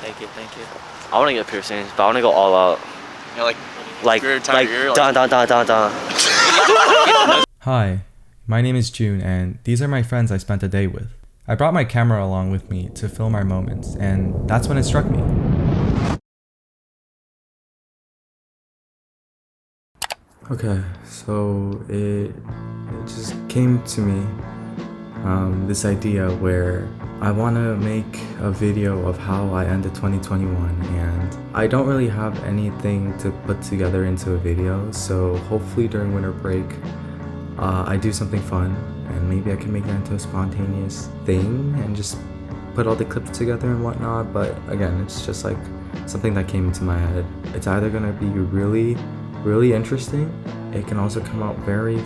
Thank you, thank you. I want to get piercings, but I want to go all out. You know, like dun dun dun dun dun. Hi, my name is June, and these are my friends I spent a day with. I brought my camera along with me to film our moments, and that's when it struck me. Okay, so it just came to me, this idea where I want to make a video of how I ended 2021, and I don't really have anything to put together into a video, so hopefully during winter break I do something fun, and maybe I can make that into a spontaneous thing and just put all the clips together and whatnot. But again, it's just like something that came into my head. It's either gonna be really interesting, it can also come out very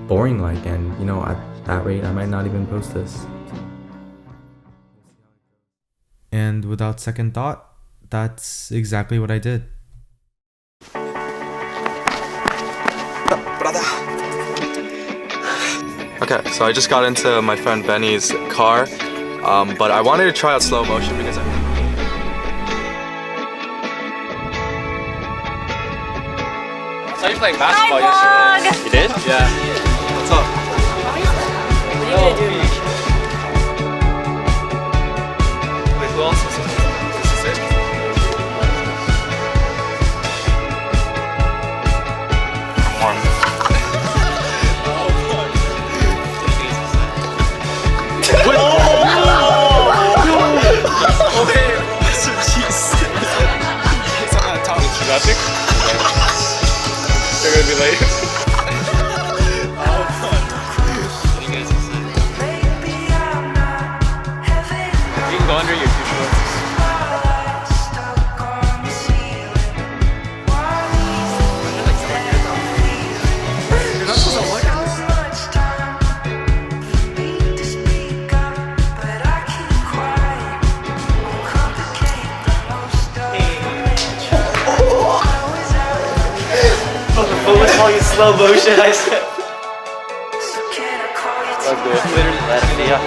boring like, and you know, at that rate I might not even post this. And without second thought, that's exactly what I did. Okay, so I just got into my friend Benny's car, but I wanted to try out slow motion because I saw you playing basketball yesterday. You did? Yeah. What's up? What are you gonna do? Wait, who else is it? This is it? Traffic? They're gonna be late. You can go under your two shorts. What was all you slow motion? I said. Let's do it. Literally, let it be. Yeah.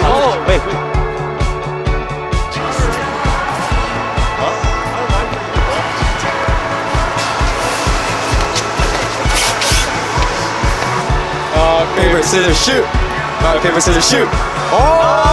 Oh, wait. Paper, scissors, shoot! Rock, paper, scissors, shoot! Oh!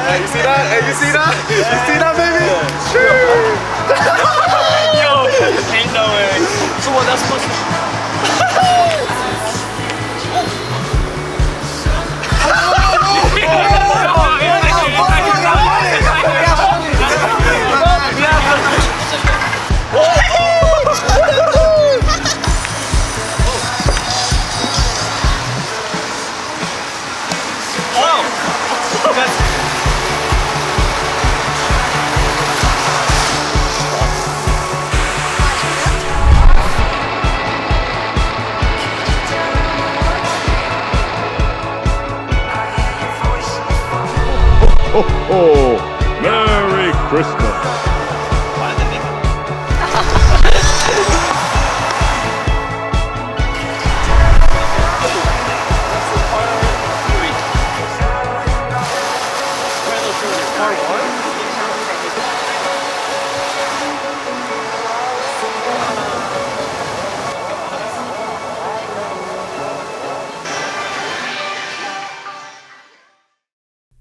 Hey, you see that? Hey, you see that? You see that, baby? Yo, ain't no way. So what? That's supposed to. Oh, Merry Christmas.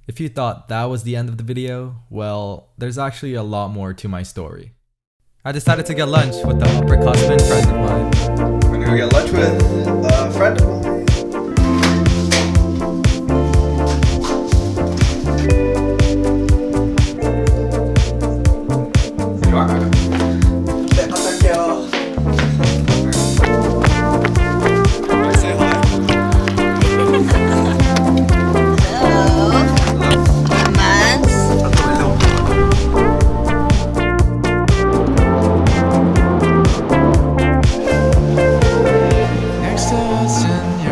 If you thought that was the end of the video, well, there's actually a lot more to my story. I decided to get lunch with the upperclassman friend of mine. We're gonna go get lunch with a friend of mine. Next to us and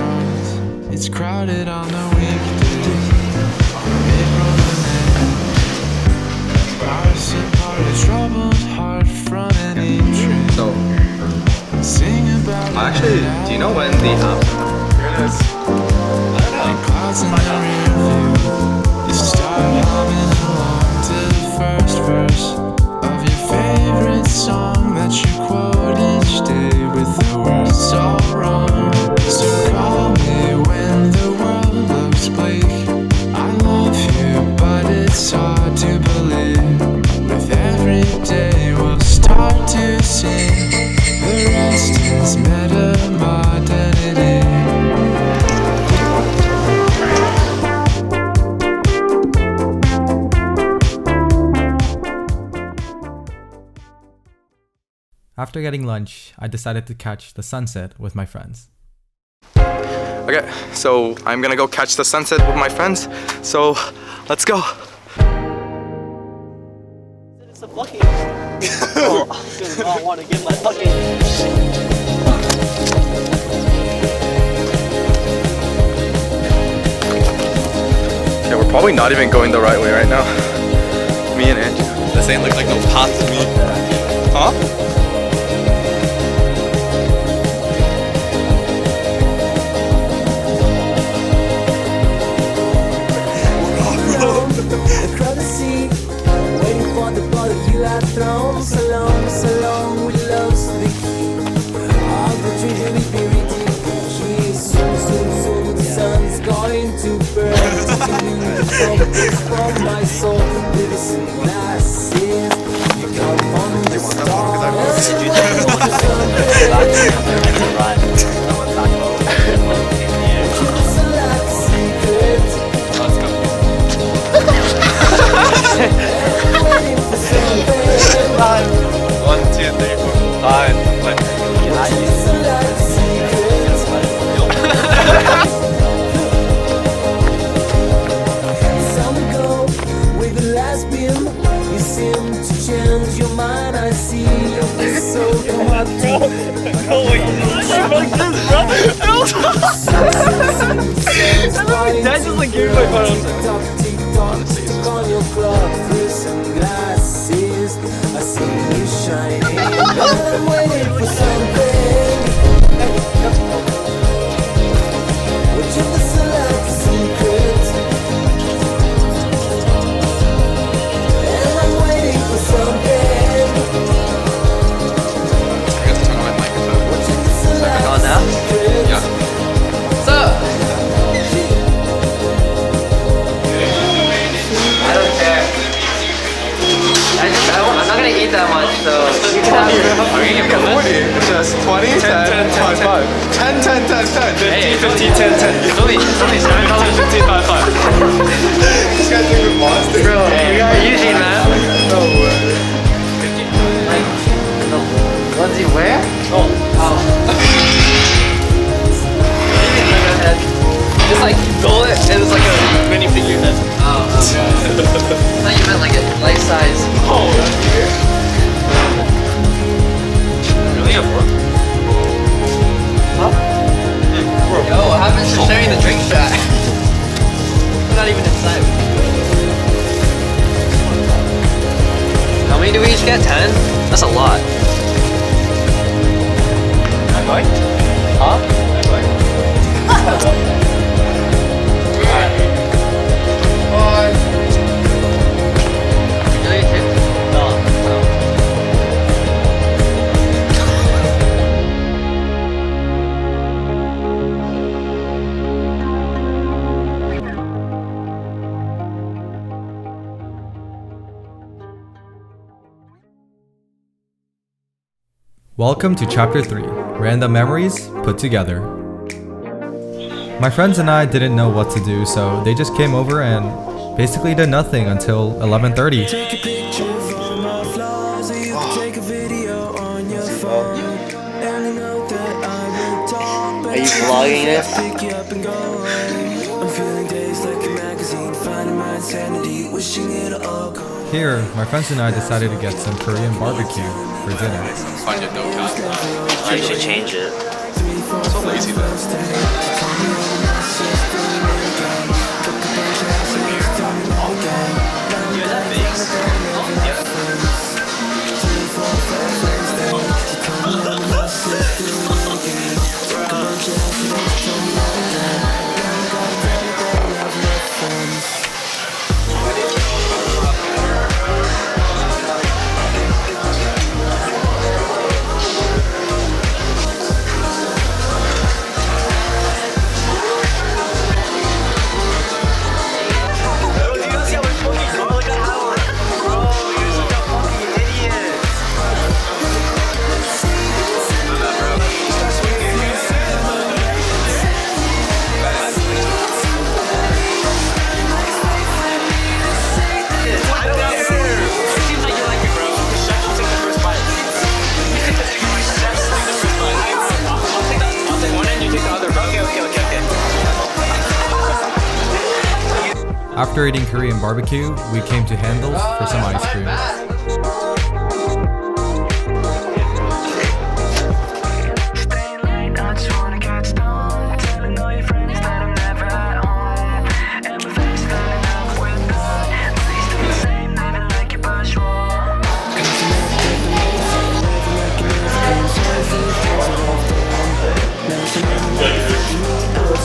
After getting lunch, I decided to catch the sunset with my friends. Okay, so I'm gonna go catch the sunset with my friends. So let's go. It's a fucking. Oh, dude, I want to get my fucking. Yeah, we're probably not even going the right way right now. Me and Andrew. This ain't look like no path to me. Huh? Across the sea, waiting for the boat that you have thrown. So long, we lost the key. All the treasure we buried in the key. Soon, the sun's going to burn. The focus from my soul. With the sunglasses, you come on the Dad just like gave me my phone. On your clock through sunglasses, I see you shining. I'm waiting for something. Would you listen like a secret? And I'm waiting for something. I got to turn on my microphone. Would you listen like on now? a secret? Yeah. What's up? I don't care. I'm not gonna eat that much, so you can have it. Are you gonna get 40? Just 20? 10, 10, 5. 10, 10, 10, 10. Hey, 50, 10, 10. it's only $7.15, 5, 5. This guy's a good monster. Bro, you got Yoojoon, man. No way. Like, the ones you wear? Oh. Just like roll it and it's like a mini figure head. Oh, okay. I thought you meant like a life size. Oh, really a fork? Yo, what happens to sharing the drink shot? We're not even inside. How many do we each get? 10? That's a lot. I'm going? Huh? I'm going? You know you too? Welcome to Chapter 3, Random Memories Put Together. My friends and I didn't know what to do, so they just came over and basically did nothing until 11:30. Take a picture from our flaws, or you can take a video on your phone. And I know that I will talk, but Are you vlogging it? pick you up and go away. I'm feeling dazed like a magazine, finding my insanity, wishing it'll all go. Here, my friends and I decided to get some Korean barbecue for dinner. Find your dope cat. Oh, you should change it. So lazy though. After eating Korean barbecue, we came to Handles for some ice cream.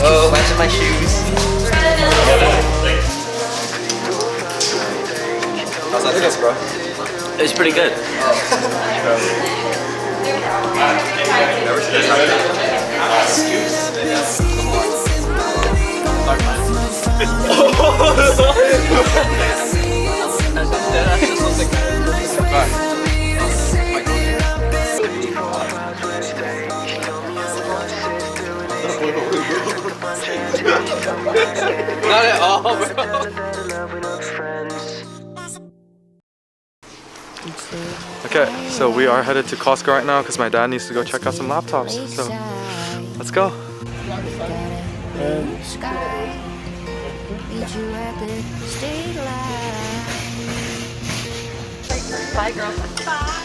Oh, imagine my shoes. How's that taste, bro? It was pretty good. Never seen this Not at all, bro. Okay, so we are headed to Costco right now because my dad needs to go check out some laptops. So let's go. Bye, girl. Bye.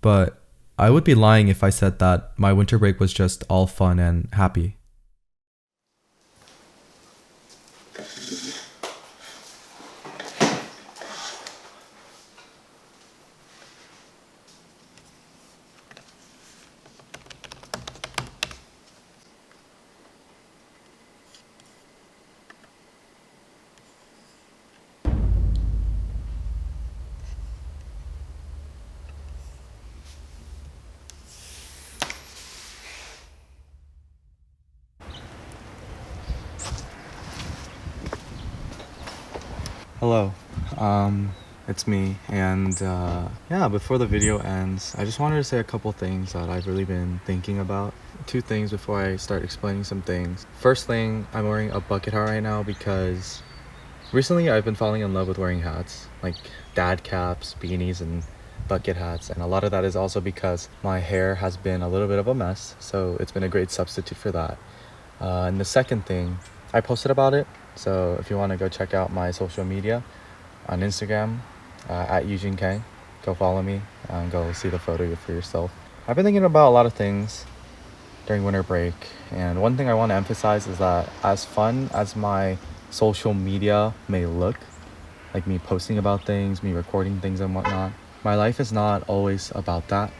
But I would be lying if I said that my winter break was just all fun and happy. Hello, it's me, and yeah, before the video ends, I just wanted to say a couple things that I've really been thinking about. Two things before I start explaining some things. First thing, I'm wearing a bucket hat right now because recently I've been falling in love with wearing hats, like dad caps, beanies, and bucket hats, and a lot of that is also because my hair has been a little bit of a mess, so it's been a great substitute for that. And the second thing, I posted about it, so if you want to go check out my social media on Instagram, at Yoojoon Kang, go follow me and go see the photo for yourself. I've been thinking about a lot of things during winter break, and one thing I want to emphasize is that as fun as my social media may look, like me posting about things, me recording things and whatnot, my life is not always about that,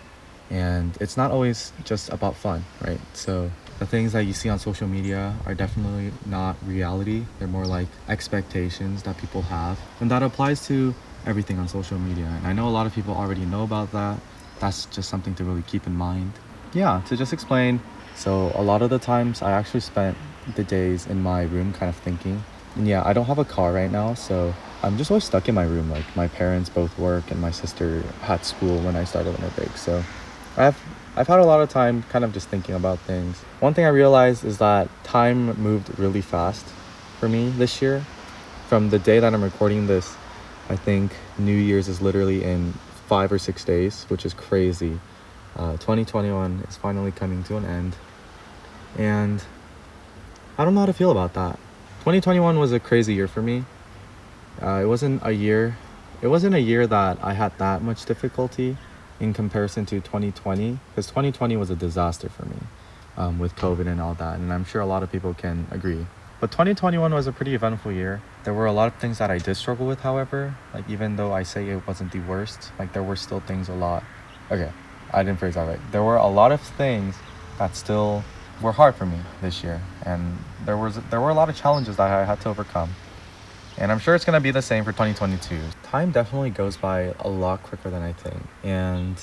and it's not always just about fun, right? So the things that you see on social media are definitely not reality. They're more like expectations that people have, and that applies to everything on social media. And I know a lot of people already know about that. That's just something to really keep in mind. Yeah, to just explain, so a lot of the times I actually spent the days in my room kind of thinking. And yeah, I don't have a car right now, so I'm just always stuck in my room. Like, my parents both work and my sister had school when I started winter break, so I've had a lot of time kind of just thinking about things. One thing I realized is that time moved really fast for me this year. From the day that I'm recording this, I think New Year's is literally in 5 or 6 days, which is crazy. 2021 is finally coming to an end, and I don't know how to feel about that. 2021 was a crazy year for me. It wasn't a year that I had that much difficulty in comparison to 2020, because 2020 was a disaster for me, with COVID and all that, and I'm sure a lot of people can agree. But 2021 was a pretty eventful year. There were a lot of things that I did struggle with, however. Like, even though I say it wasn't the worst, like, there were still things okay, I didn't phrase that right. There were a lot of things that still were hard for me this year, and there were a lot of challenges that I had to overcome. And I'm sure it's gonna be the same for 2022. Time definitely goes by a lot quicker than I think. And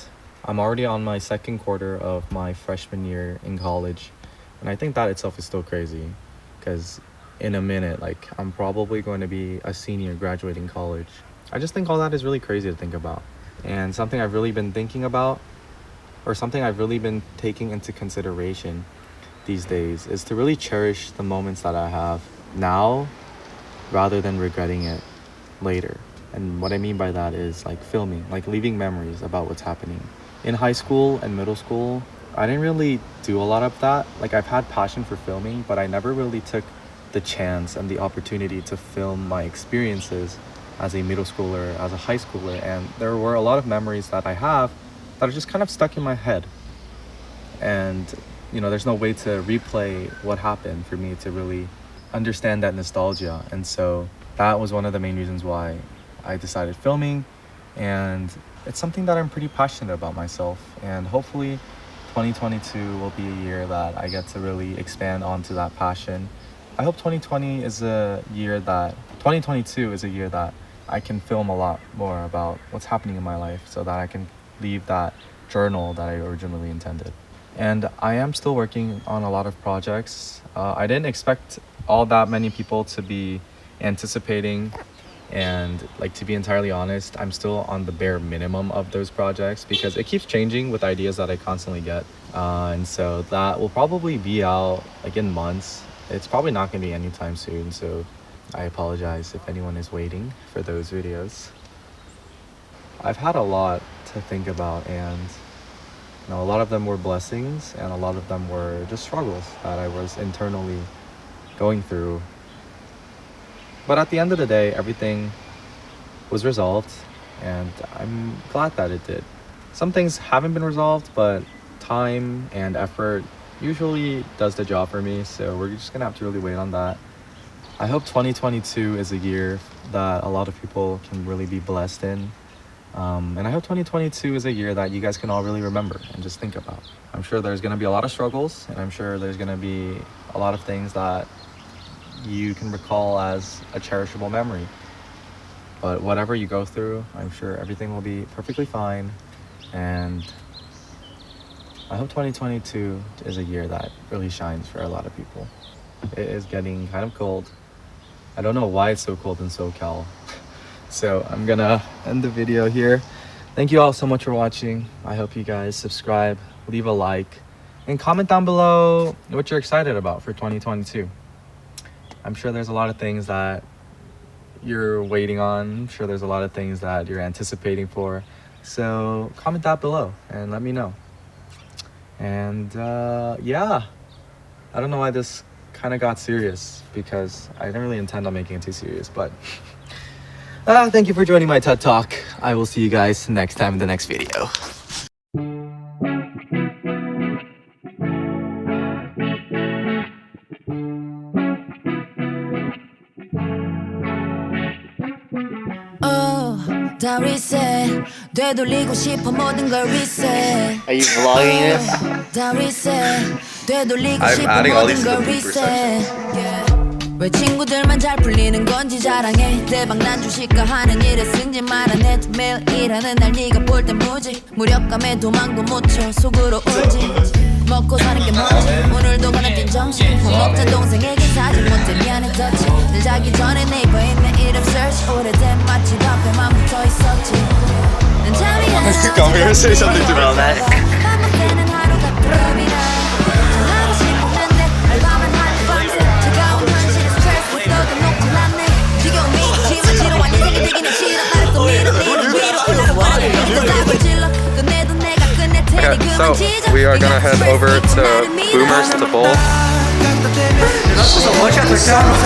I'm already on my second quarter of my freshman year in college. And I think that itself is still crazy. Because in a minute, like, I'm probably going to be a senior graduating college. I just think all that is really crazy to think about. And something I've really been thinking about, or something I've really been taking into consideration these days, is to really cherish the moments that I have now rather than regretting it later. And what I mean by that is like filming, like leaving memories about what's happening. In high school and middle school, I didn't really do a lot of that. Like, I've had passion for filming, but I never really took the chance and the opportunity to film my experiences as a middle schooler, as a high schooler. And there were a lot of memories that I have that are just kind of stuck in my head. And, you know, there's no way to replay what happened for me to really understand that nostalgia. And so that was one of the main reasons why I decided filming. And it's something that I'm pretty passionate about myself. And hopefully 2022 will be a year that I get to really expand onto that passion. I hope 2022 is a year that I can film a lot more about what's happening in my life so that I can leave that journal that I originally intended. And I am still working on a lot of projects. I didn't expect all that many people to be anticipating, and like, to be entirely honest, I'm still on the bare minimum of those projects because it keeps changing with ideas that I constantly get. And so that will probably be out like in months. It's probably not going to be anytime soon, so I apologize if anyone is waiting for those videos. I've had a lot to think about, and you know, a lot of them were blessings and a lot of them were just struggles that I was internally going through. But at the end of the day, everything was resolved, and I'm glad that it did. Some things haven't been resolved, but time and effort usually does the job for me, so we're just gonna have to really wait on that. I hope 2022 is a year that a lot of people can really be blessed in. And I hope 2022 is a year that you guys can all really remember and just think about. I'm sure there's gonna be a lot of struggles, and I'm sure there's gonna be a lot of things that you can recall as a cherishable memory. But whatever you go through, I'm sure everything will be perfectly fine. And I hope 2022 is a year that really shines for a lot of people. It is getting kind of cold. I don't know why it's so cold in SoCal. So I'm gonna end the video here. Thank you all so much for watching. I hope you guys subscribe, leave a like, and comment down below what you're excited about for 2022. I'm sure there's a lot of things that you're waiting on. I'm sure there's a lot of things that you're anticipating for. So comment that below and let me know. And yeah, I don't know why this kind of got serious, because I didn't really intend on making it too serious, but thank you for joining my TED Talk. I will see you guys next time in the next video. 다 reset 되돌리고 싶어 모든 걸 reset. Are you vlogging it? 다 reset 되돌리고 I'm 싶어 adding all these 모든 to the 걸 blooper section. reset. 왜 친구들만 잘 풀리는 건지 자랑해. 대박 난 주식과 하는 일에 승진 말아내. 매일 일하는 날 네가 볼 땐 무지. 무력감에 도망도 못 쳐 속으로 울지. 먹고 사는 게 뭔지 오늘도 가는 뛴 정신. 못 먹던 동생에게 사진 못해 미안해 터치. 늘 자기 전에 네이버에 내 이름 search. 오래된 맛집 앞에만 붙어 있었지. 난 잠이 안 와. Come here, say something to me. 반복되는 하루가 꿈이라. 전하고 싶었는데 알바만 하는 밤새. 차가운 현실의 스트레스 떠도 녹지 않네. 지겨운 미치만 지루한 인생이 되기는 싫어. 나를 또 밀어 니는 위로 올라가. 또 답을 질러 끝내도 내가 끝낼 테니 그만 So 지져. we are gonna head over to Boomers to bowl. You're not supposed to look at the camera.